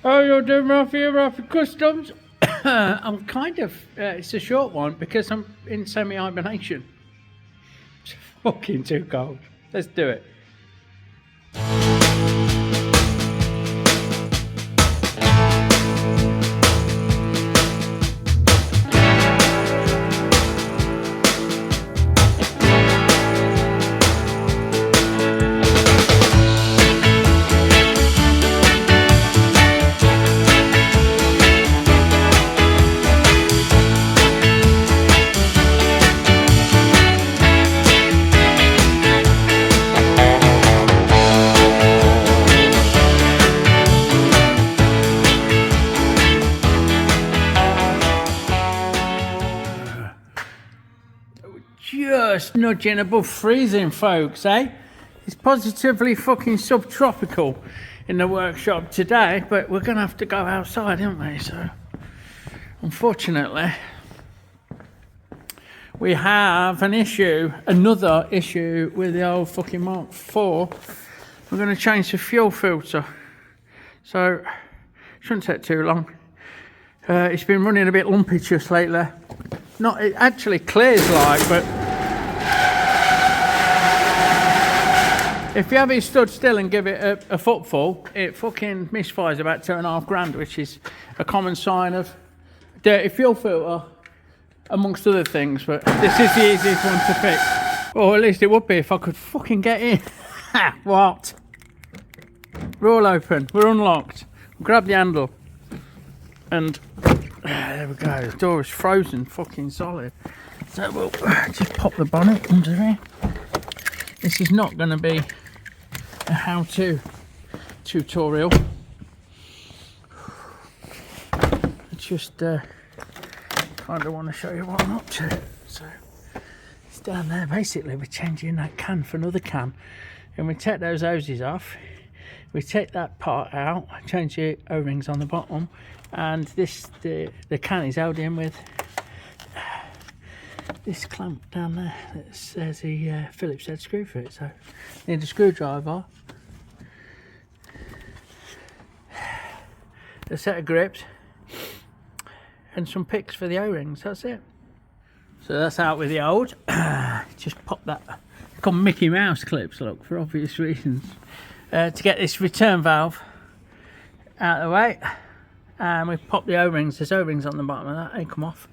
Oh, you're doing Ralfy Customs? I'm kind of, it's a short one because I'm in semi-hibernation. It's fucking too cold. Let's do it. Just nudging above freezing, folks, eh? It's positively fucking subtropical in the workshop today, but we're gonna have to go outside, aren't we? So, unfortunately, we have another issue with the old fucking Mk4. We're gonna change the fuel filter, so shouldn't take too long. It's been running a bit lumpy just lately. It actually clears like, but if you have it stood still and give it a footful, it fucking misfires about £2,500, which is a common sign of dirty fuel filter, amongst other things. But this is the easiest one to fix, or at least it would be if I could fucking get in. What? We're all open. We're unlocked. Grab the handle, and there we go. The door is frozen, fucking solid. So we'll just pop the bonnet under here. This is not going to be a how-to tutorial. I just kind of want to show you what I'm up to. So it's down there. Basically, we're changing that can for another can, and we take those hoses off. We take that part out, change the O-rings on the bottom, and the can is held in with this clamp down there that says the Phillips head screw for it. So need a screwdriver, a set of grips, and some picks for the O-rings. That's it. So that's out with the old. Just pop that. They're called Mickey Mouse clips, look, for obvious reasons. To get this return valve out of the way, and we pop the O-rings. There's O-rings on the bottom of that. They come off.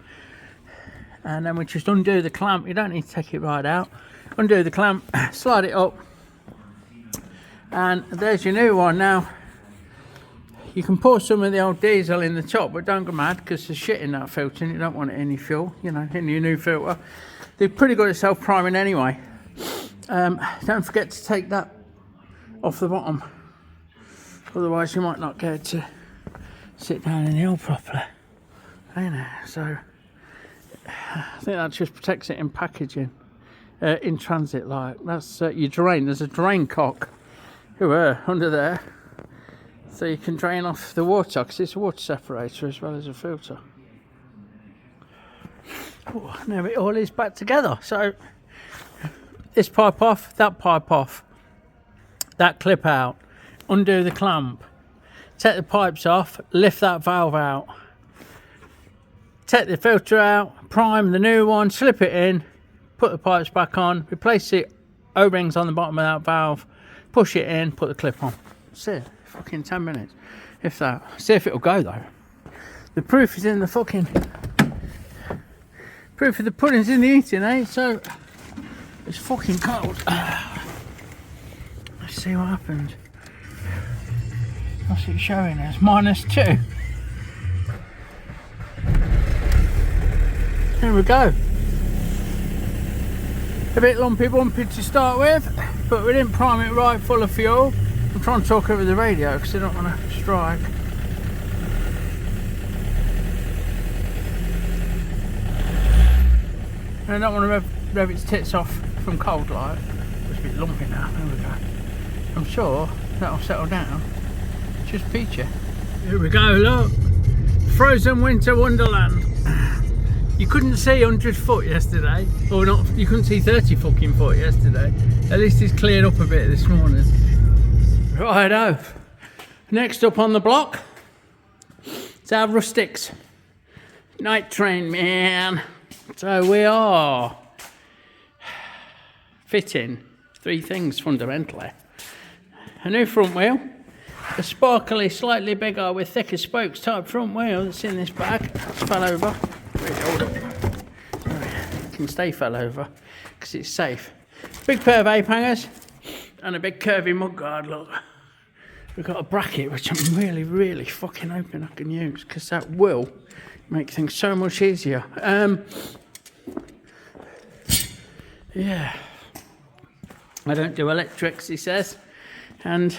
And then we just undo the clamp. You don't need to take it right out. Undo the clamp, slide it up, and there's your new one. Now you can pour some of the old diesel in the top, but don't go mad because there's shit in that filter and you don't want it in your fuel, you know, in your new filter. They're pretty good at self-priming anyway. Don't forget to take that off the bottom, otherwise you might not get to sit down in the oil properly. You know, so I think that just protects it in packaging, in transit. Like that's your drain. There's a drain cock under there, so you can drain off the water because it's a water separator as well as a filter. Oh, now it all is back together. So this pipe off, that pipe off, that clip out, undo the clamp, take the pipes off, lift that valve out, take the filter out, prime the new one, slip it in, put the pipes back on, replace the O-rings on the bottom of that valve, push it in, put the clip on. That's it. Fucking 10 minutes, if that. See if it'll go though. The proof is in the fucking proof of the pudding's in the eating, eh? So it's fucking cold. Let's see what happens. What's it showing us? -2. There we go. A bit lumpy bumpy to start with, but we didn't prime it right full of fuel. I'm trying to talk over the radio because I don't want to strike. And I don't want to rev its tits off from cold light. It's a bit lumpy now. There we go. I'm sure that'll settle down. Just peachy. Here we go, look. Frozen winter wonderland. You couldn't see 100 foot yesterday, or not, you couldn't see 30 fucking foot yesterday. At least it's cleared up a bit this morning. Righto. Next up on the block, It's our rustics night train, man. So we are fitting 3 things fundamentally. A new front wheel, a sparkly, slightly bigger with thicker spokes type front wheel that's in this bag. It's fell over. It can stay fell over because it's safe. Big pair of ape hangers and a big curvy mudguard, look. We've got a bracket which I'm really fucking hoping I can use because that will make things so much easier. Yeah. I don't do electrics, he says. And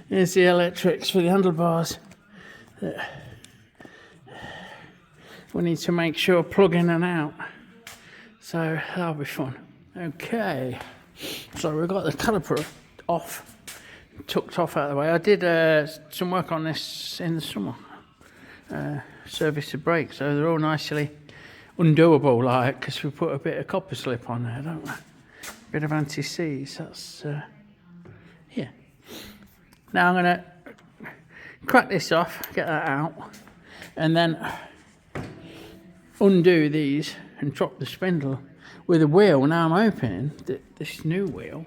here's the electrics for the handlebars. We need to make sure plug in and out. So that'll be fun. Okay. So we've got the caliper off. Tucked off out of the way. I did some work on this in the summer. Service the brakes, so they're all nicely undoable, like, because we put a bit of copper slip on there, don't we? A bit of anti-seize. That's yeah. Now I'm gonna crack this off, get that out, and then undo these and drop the spindle with a wheel. Now I'm hoping that this new wheel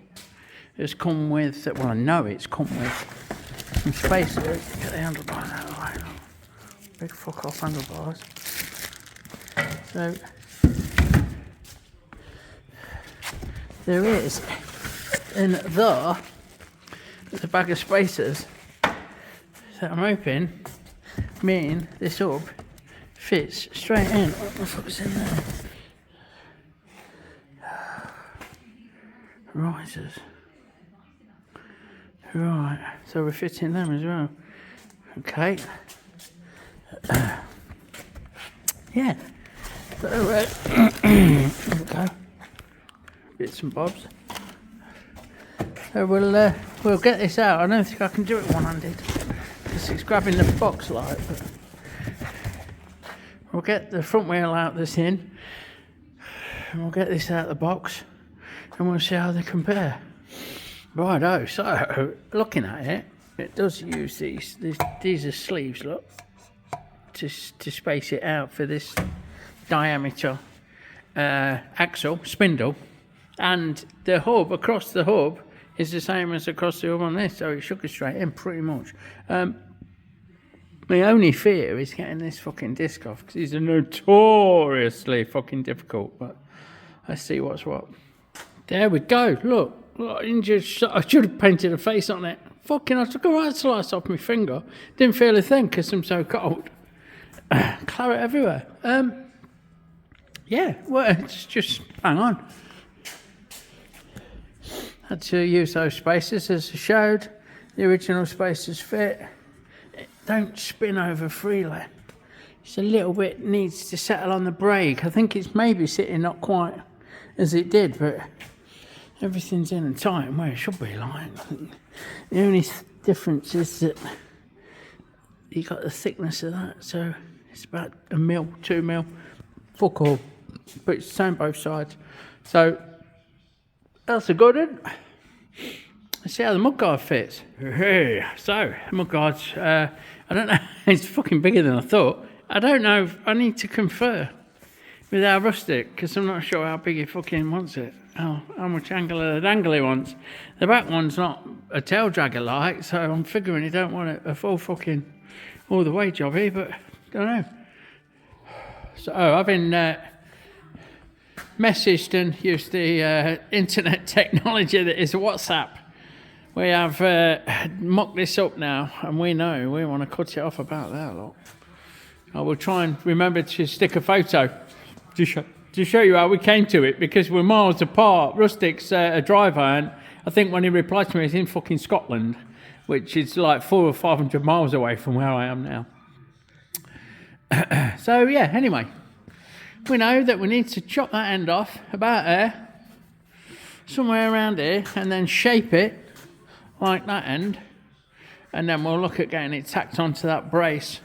has come with, well, I know it's come with some space. Get the handlebars out of the way. Big fuck off handlebars. So there is in there, there's a bag of spacers that I'm hoping mean this up fits straight in. What the fuck's in there? Risers. Right, so we're fitting them as well. Okay. Yeah. So, okay. Bits and bobs. So we'll get this out. I don't think I can do it one-handed because it's grabbing the box like. But we'll get the front wheel out that's in, and we'll get this out of the box, and we'll see how they compare. Righto, so looking at it, it does use these are sleeves, look, to space it out for this diameter axle, spindle, and the hub, across the hub, is the same as across the hub on this, so it should go straight in pretty much. My only fear is getting this fucking disc off, because these are notoriously fucking difficult, but let's see what's what. There we go, look. Injured. I should have painted a face on it. Fucking, I took a right slice off my finger. Didn't feel a thing because I'm so cold. Claret everywhere. Yeah, well, it's just, hang on. Had to use those spacers as I showed. The original spacers fit. Don't spin over freely. Just a little bit needs to settle on the brake. I think it's maybe sitting not quite as it did, but everything's in and tight and where it should be, like. The only difference is that you got the thickness of that, so it's about 1 mil, 2 mil. Fuck all, but it's the same both sides. So that's a good one. Let's see how the mudguard fits. So mudguards, I don't know. It's fucking bigger than I thought. I don't know. I need to confer with our rustic because I'm not sure how big he fucking wants it. How much angle the dangle he wants. The back one's not a tail dragger like, so I'm figuring he don't want a full fucking all the way jobby, but don't know. So I've been messaged and used the internet technology that is WhatsApp. We have mocked this up now, and we know we want to cut it off about that lot. I will try and remember to stick a photo to show you how we came to it, because we're miles apart. Rustic's a driver, and I think when he replied to me, he's in fucking Scotland, which is like 400 or 500 miles away from where I am now. So yeah, anyway, we know that we need to chop that end off about there, somewhere around here, and then shape it like that end, and then we'll look at getting it tacked onto that brace.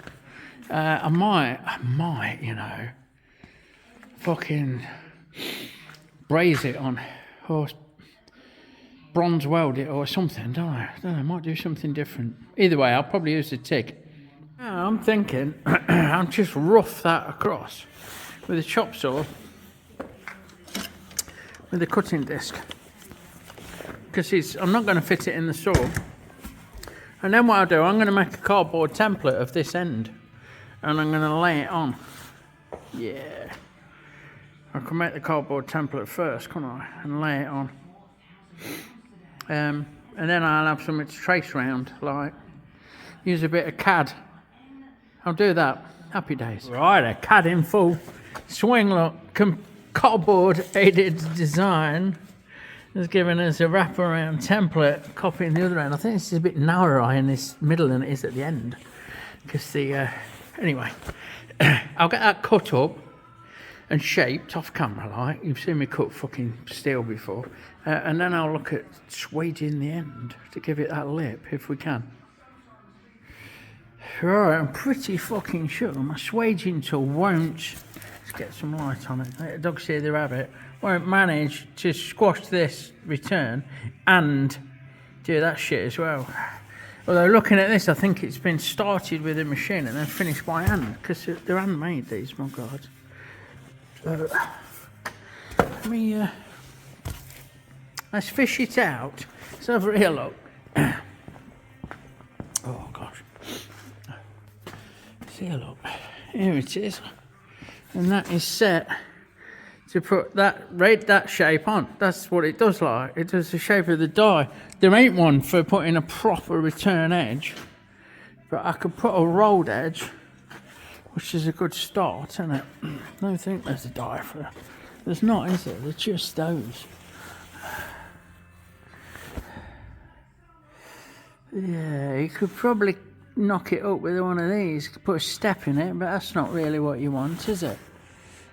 I might, you know, fucking braze it on, or bronze weld it or something, don't I? I might do something different. Either way, I'll probably use the TIG. Now I'm thinking I'll just rough that across with a chop saw with a cutting disc, because I'm not going to fit it in the saw. And then what I'll do, I'm going to make a cardboard template of this end and I'm going to lay it on. Yeah, I can make the cardboard template first, can't I, and lay it on. And then I'll have something to trace round, like use a bit of CAD. I'll do that. Happy days. Right, a CAD in full swing. Look, cardboard aided design has given us a wraparound template, copying the other end. I think this is a bit narrower in this middle than it is at the end, because the anyway, I'll get that cut up and shaped off camera, like you've seen me cut fucking steel before, and then I'll look at swaging the end to give it that lip if we can. Right, I'm pretty fucking sure my swaging tool won't, let's get some light on it, let the dog see the rabbit, won't manage to squash this return and do that shit as well. Although looking at this, I think it's been started with a machine and then finished by hand, because they're handmade, these, my God. So, let me, let's fish it out. It's over here, look. Oh, gosh. See, look. Here it is. And that is set to put that shape on. That's what it does like. It does the shape of the die. There ain't one for putting a proper return edge, but I could put a rolled edge, which is a good start, isn't it? I don't think there's a die for it. There's not, is there? They're just those. Yeah, you could probably knock it up with one of these, put a step in it, but that's not really what you want, is it?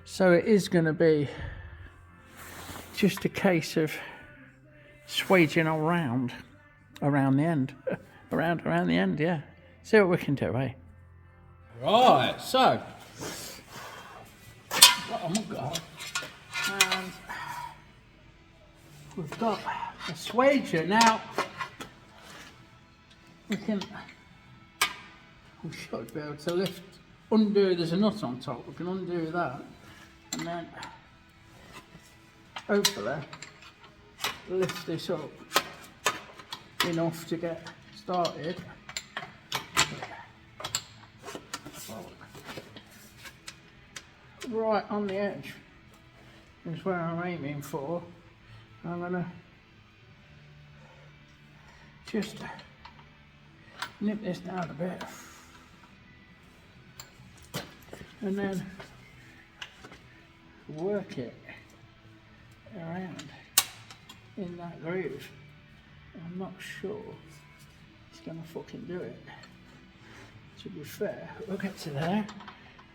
So it is going to be just a case of swaging around the end. around the end, yeah. See what we can do, eh? Right, so oh my God. And we've got a swager now. We should be able to undo, there's a nut on top, we can undo that, and then hopefully lift this up enough to get started. Right on the edge is where I'm aiming for. I'm going to just nip this down a bit and then work it around in that groove. I'm not sure it's going to fucking do it. To be fair, we'll get to there.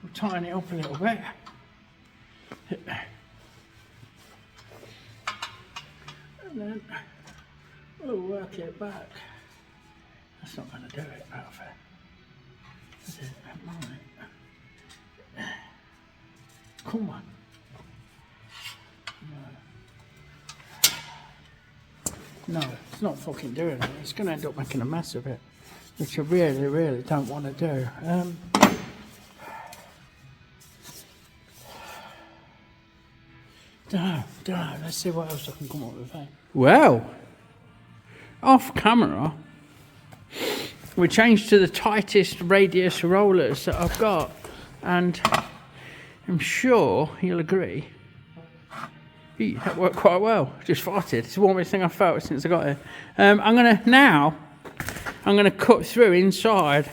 We'll tighten it up a little bit. And then we'll work it back. That's not going to do it, Ralfy. Is it? Come on. No, it's not fucking doing it. It's going to end up making a mess of it, which I really, really don't want to do. Don't know. Let's see what else I can come up with. Well, off camera, we changed to the tightest radius rollers that I've got, and I'm sure you'll agree, that worked quite well. Just farted. It's the warmest thing I've felt since I got here. I'm gonna cut through inside.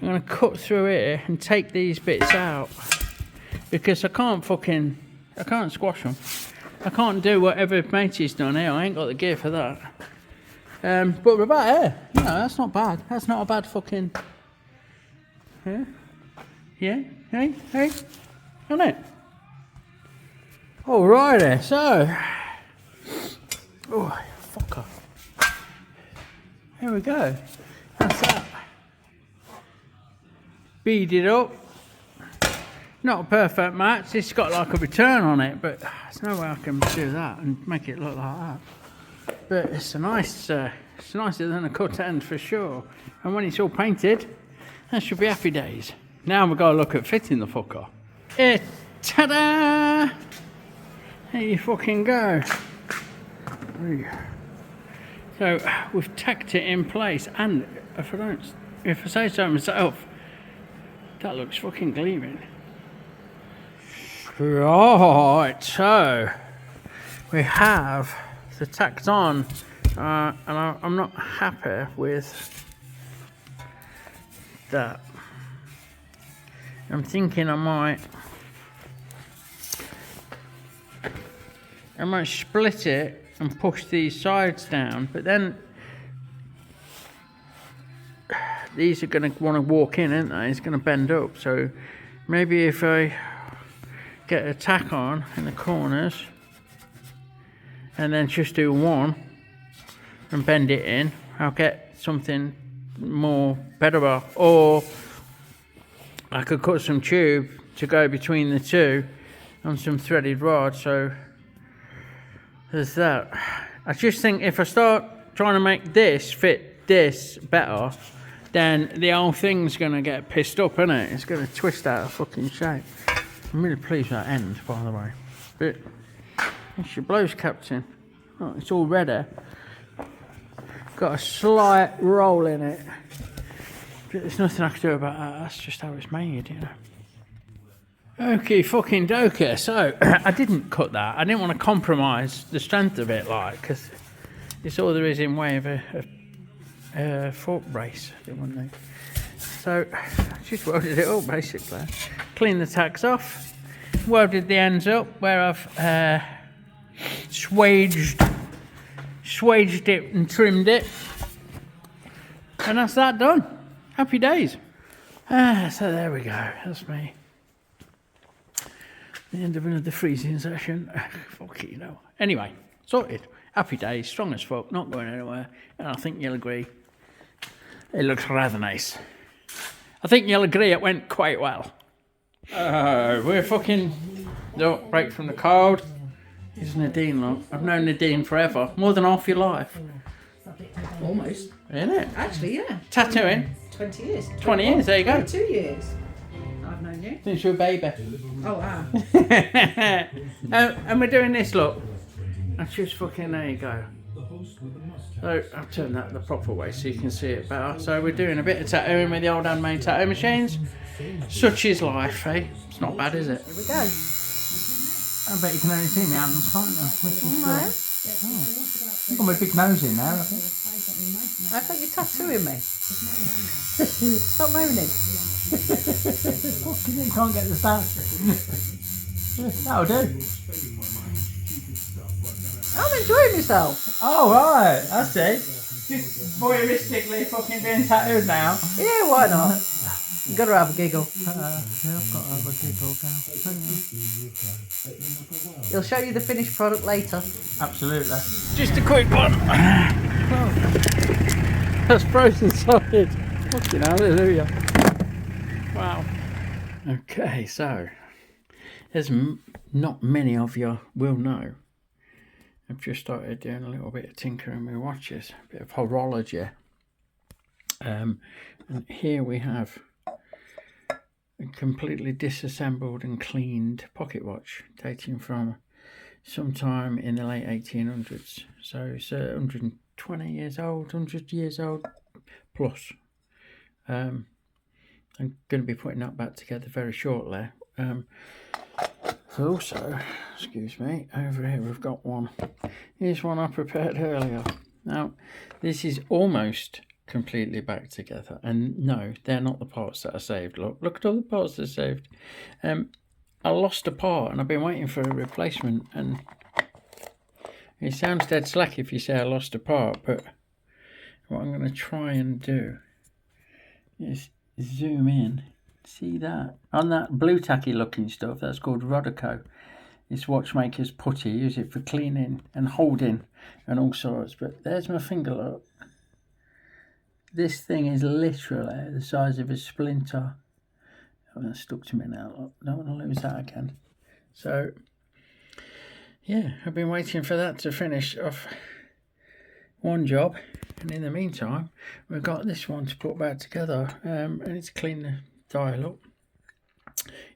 I'm gonna cut through here and take these bits out, because I can't squash them. I can't do whatever Matey's done here. I ain't got the gear for that. But we're about here. No, that's not bad. That's not a bad fucking... Yeah? Yeah? Hey? Isn't it? Alrighty, so... Oh, fucker. Here we go. That's that. Beaded up. Not a perfect match. It's got like a return on it, but there's no way I can do that and make it look like that. But it's a nice It's nicer than a cut end for sure. And when it's all painted, that should be happy days. Now we've got to look at fitting the fucker. Ta-da! There you fucking go. So we've tacked it in place, and if I say so myself, that looks fucking gleaming. Right, so we have the tacked on, and I'm not happy with that. I'm thinking I might split it and push these sides down, but then these are going to want to walk in, aren't they? It's going to bend up, so maybe if I get a tack on in the corners and then just do one and bend it in, I'll get something more better. Or I could cut some tube to go between the two on some threaded rod, so there's that. I just think if I start trying to make this fit this better, then the whole thing's going to get pissed up, isn't it? It's going to twist out of fucking shape. I'm really pleased with that end, by the way. But it's your blows, Captain. Oh, it's all ready. Got a slight roll in it. But there's nothing I can do about that. That's just how it's made, you know. Okay, fucking doker. So I didn't cut that. I didn't want to compromise the strength of it, like, because it's all there is in way of a fork brace. So I just welded it up basically. Cleaned the tacks off, welded the ends up where I've swaged it and trimmed it, and that's that done. Happy days. So there we go. That's me. The end of another freezing session. Fuck it, you know. Anyway, sorted. Happy days. Strong as fuck. Not going anywhere. And I think you'll agree, it looks rather nice. I think you'll agree it went quite well. We're fucking... Don't break from the cold. Here's Nadine, look. I've known Nadine forever. More than half your life. Almost. Isn't it? Actually, yeah. Tattooing? 20 years. 20 years, there you go. 2 years. I've known you. Since you were a baby. Oh, wow. And we're doing this, look. That's just fucking, there you go. So I'll turn that the proper way so you can see it better. So we're doing a bit of tattooing with the old handmade tattoo machines. Such is life, eh? It's not bad, is it? Here we go. I bet you can only see my hands, can't you? Which is No. Oh. I've got my big nose in there, I think. I thought you're tattooing me. Stop moaning. You can't get the start. That'll do. I'm enjoying myself. Oh, right. I see. Just voyeuristically fucking being tattooed now. Yeah, why not? You gotta have a giggle. Yeah, I've got to have a giggle now. He'll show you the finished product later. Absolutely. Just a quick one. That's frozen solid. Fucking hallelujah. Wow. Okay, so as not many of you will know, I've just started doing a little bit of tinkering with watches, a bit of horology. And here we have a completely disassembled and cleaned pocket watch dating from sometime in the late 1800s. So it's 120 years old, 100 years old plus. I'm going to be putting that back together very shortly. Also, excuse me, over here we've got one. Here's one I prepared earlier. Now, this is almost completely back together, and no, they're not the parts that I saved. Look at all the parts that I saved. I lost a part and I've been waiting for a replacement, and it sounds dead slack if you say I lost a part, but what I'm going to try and do is zoom in. See that? On that blue tacky looking stuff, that's called Rodico. It's watchmaker's putty. Use it for cleaning and holding and all sorts. But there's my finger, look. This thing is literally the size of a splinter. Oh, that's stuck to me now, look. Don't want to lose that again. So, yeah, I've been waiting for that to finish off one job. And in the meantime, we've got this one to put back together. And it's clean the dial up.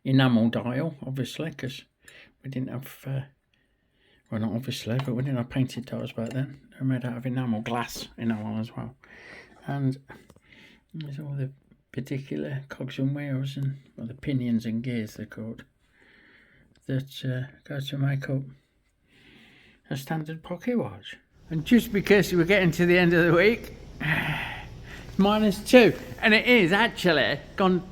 Enamel dial, obviously, because we didn't have, well, not obviously, but we didn't have painted dials back then. They're made out of enamel, glass enamel as well. And there's all the particular cogs and wheels, and well, the pinions and gears they're called, that go to make up a standard pocket watch. And just because we're getting to the end of the week, it's -2, and it is actually gone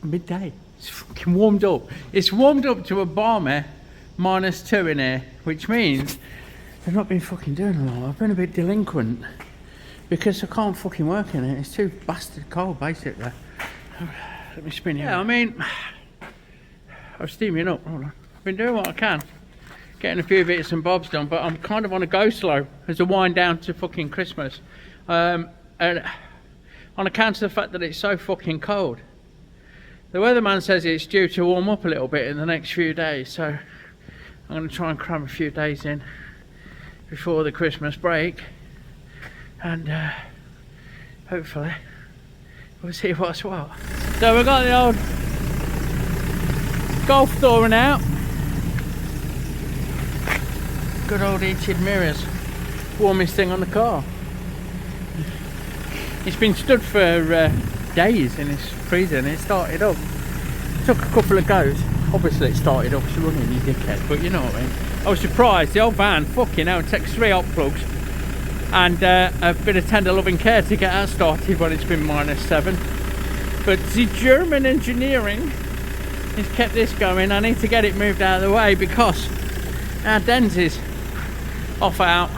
midday. It's fucking warmed up. It's warmed up to a balmy -2 in here, which means I've not been fucking doing a lot. I've been a bit delinquent because I can't fucking work in it. It's too bastard cold, basically. Let me spin you. Yeah, I mean, I'm steaming up. Hold on. I've been doing what I can, getting a few bits and bobs done, but I'm kind of on a go slow as a wind down to fucking Christmas. And on account of the fact that it's so fucking cold. The weatherman says it's due to warm up a little bit in the next few days, so I'm going to try and cram a few days in before the Christmas break, and hopefully we'll see what's what. So we've got the old golf touring out. Good old heated mirrors, warmest thing on the car. It's been stood for days and it's freezing. It started up. Took a couple of goes. Obviously it started up, it's running, you dickhead, but you know what I mean. I was surprised. The old van, fucking hell, it takes 3 hot plugs and a bit of tender loving care to get that started when it's been -7. But the German engineering has kept this going. I need to get it moved out of the way because our Dens is off out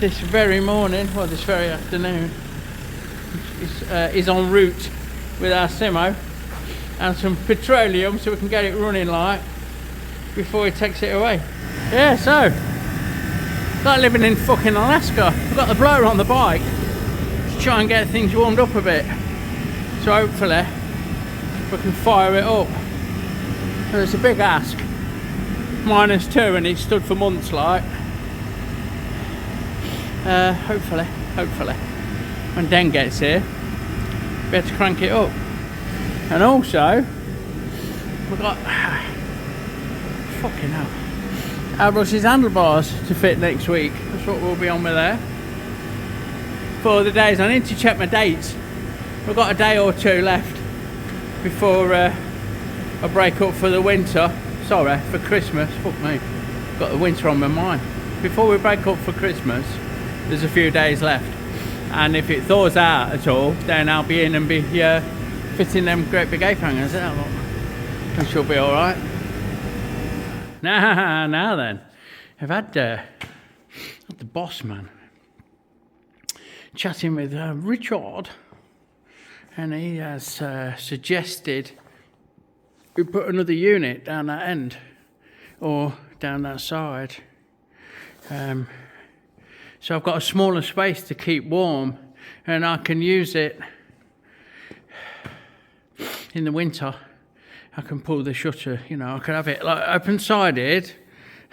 this very morning, well this very afternoon. Is en route with our Simo and some petroleum so we can get it running like before he takes it away. Yeah, so like living in fucking Alaska. I've got the blower on the bike to try and get things warmed up a bit, so hopefully we can fire it up. But it's a big ask, -2, and it stood for months like. Hopefully when Den gets here, be able to crank it up. And also, we've got fucking hell, Airbrush's handlebars to fit next week. That's what we'll be on with there for the days. I need to check my dates. We've got a day or two left before I break up for the winter. Sorry, for Christmas. Fuck me, got the winter on my mind. Before we break up for Christmas, there's a few days left. And if it thaws out at all, then I'll be in and be fitting them great big ape hangers out, which will be alright. Now then, I've had the boss man chatting with Richard, and he has suggested we put another unit down that end or down that side. So I've got a smaller space to keep warm, and I can use it in the winter. I can pull the shutter, you know, I can have it like open-sided.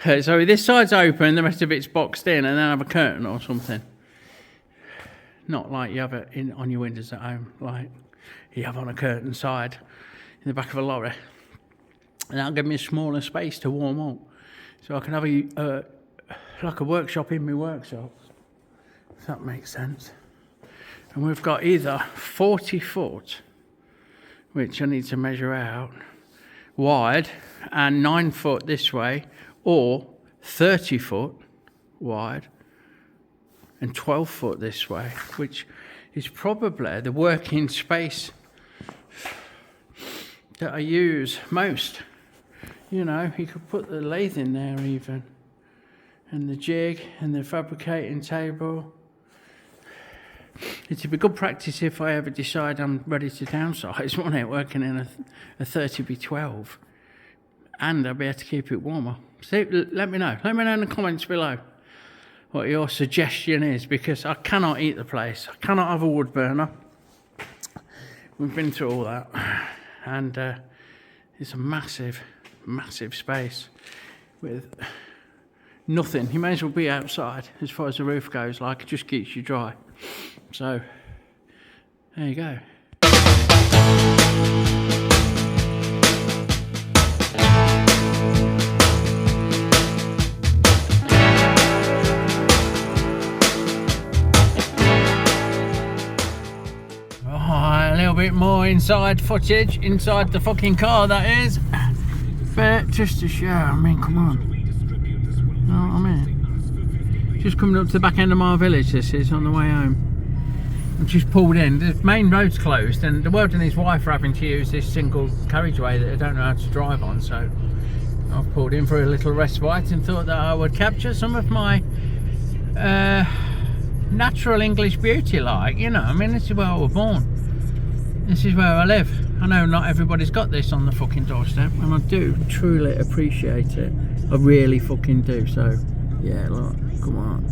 So this side's open, the rest of it's boxed in, and then I have a curtain or something. Not like you have it on your windows at home, like you have on a curtain side in the back of a lorry. And that'll give me a smaller space to warm up. So I can have like a workshop in my workshop, if that makes sense. And we've got either 40 foot, which I need to measure out, wide, and 9 foot this way, or 30 foot wide and 12 foot this way, which is probably the working space that I use most. You know, you could put the lathe in there even, and the jig and the fabricating table. It'd be good practice if I ever decide I'm ready to downsize, won't it? Working in a 30x12, and I'll be able to keep it warmer. See, let me know. Let me know in the comments below what your suggestion is, because I cannot eat the place. I cannot have a wood burner. We've been through all that, and it's a massive, massive space with nothing. You may as well be outside as far as the roof goes, like it just keeps you dry. So there you go. A little bit more inside footage, inside the fucking car that is, but just to show, I mean, come on, you know what I mean? Just coming up to the back end of my village, this is, on the way home. I've just pulled in, the main road's closed and the World and his wife are having to use this single carriageway that they don't know how to drive on, so I've pulled in for a little respite and thought that I would capture some of my natural English beauty, like, you know, I mean, this is where I was born. This is where I live. I know not everybody's got this on the fucking doorstep, and I do truly appreciate it. I really fucking do. So, yeah, look, come on.